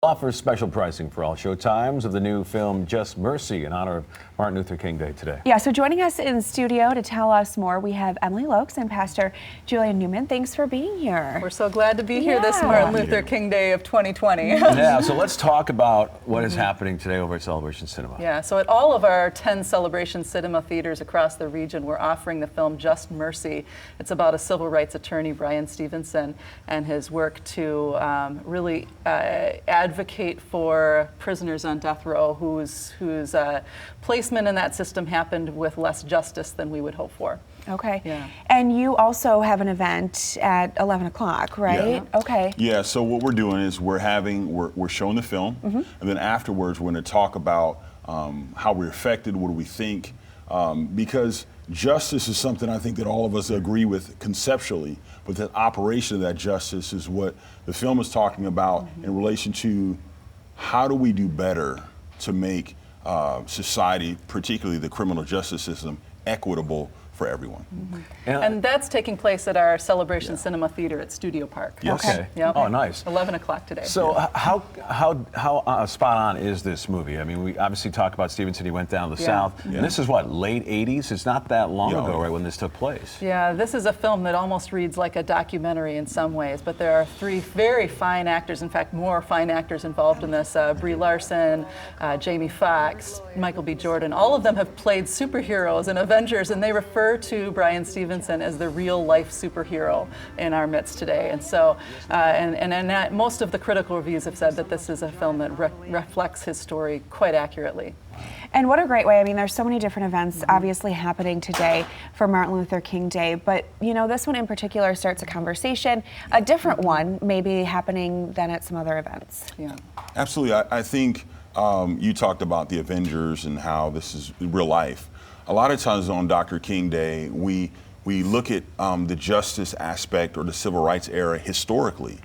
Offers special pricing for all showtimes of the new film Just Mercy in honor of Martin Luther King Day today. Yeah, so joining us in studio to tell us more, we have Emily Lokes and Pastor Julian Newman. Thanks for being here. We're so glad to be here this Martin Luther King Day of 2020. Yeah, so let's talk about what is happening today over at Celebration Cinema. Yeah, so at all of our 10 Celebration Cinema theaters across the region, we're offering the film Just Mercy. It's about a civil rights attorney, Bryan Stevenson, and his work to really advocate for prisoners on death row whose placement in that system happened with less justice than we would hope for. Okay. Yeah. And you also have an event at 11 o'clock, right? Yeah. Okay. Yeah, so what we're doing is we're showing the film, and then afterwards we're going to talk about how we're affected, what do we think, because justice is something I think that all of us agree with conceptually, but the operation of that justice is what the film is talking about in relation to how do we do better to make society, particularly the criminal justice system, equitable for everyone. And that's taking place at our Celebration Cinema Theater at Studio Park. Yes. Okay. Yep. Oh, nice. 11 o'clock today. So how spot on is this movie? I mean, we obviously talk about Stevenson. He went down to the South. And this is what, late 80s? It's not that long ago, right, when this took place. Yeah, this is a film that almost reads like a documentary in some ways, but there are three very fine actors, in fact, more fine actors involved in this. Brie Larson, Jamie Foxx, Michael B. Jordan. All of them have played superheroes and Avengers, and they refer to Bryan Stevenson as the real-life superhero in our midst today. And so, most of the critical reviews have said that this is a film that reflects his story quite accurately. And what a great way. I mean, there's so many different events obviously happening today for Martin Luther King Day, but you know, this one in particular starts a conversation, a different one maybe happening than at some other events. Yeah. Absolutely. I think you talked about the Avengers and how this is real life. A lot of times on Dr. King Day, we look at the justice aspect or the civil rights era historically,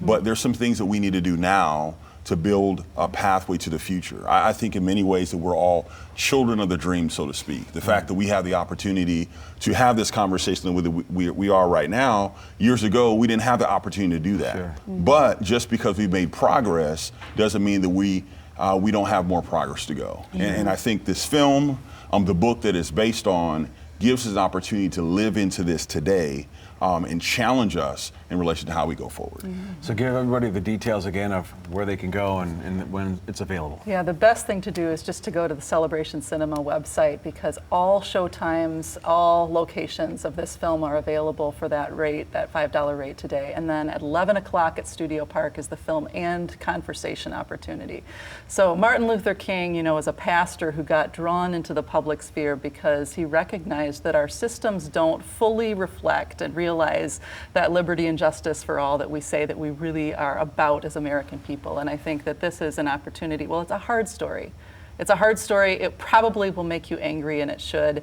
but there's some things that we need to do now to build a pathway to the future. I think in many ways that we're all children of the dream, so to speak. The fact that we have the opportunity to have this conversation that we are right now, years ago, we didn't have the opportunity to do that. Sure. But just because we've made progress doesn't mean that we don't have more progress to go. And I think this film, the book that it's based on, gives us an opportunity to live into this today and challenge us in relation to how we go forward. So give everybody the details again of where they can go and when it's available. Yeah, the best thing to do is just to go to the Celebration Cinema website, because all showtimes, all locations of this film are available for that rate, that $5 rate today. And then at 11 o'clock at Studio Park is the film and conversation opportunity. So Martin Luther King, you know, was a pastor who got drawn into the public sphere because he recognized that our systems don't fully reflect and realize that liberty and justice for all that we say that we really are about as American people. And I think that this is an opportunity. Well, it's a hard story. It's a hard story. It probably will make you angry, and it should,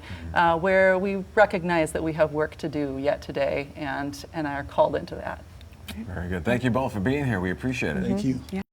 where we recognize that we have work to do yet today and are called into that. Very good. Thank you both for being here. We appreciate it. Thank you. Yeah.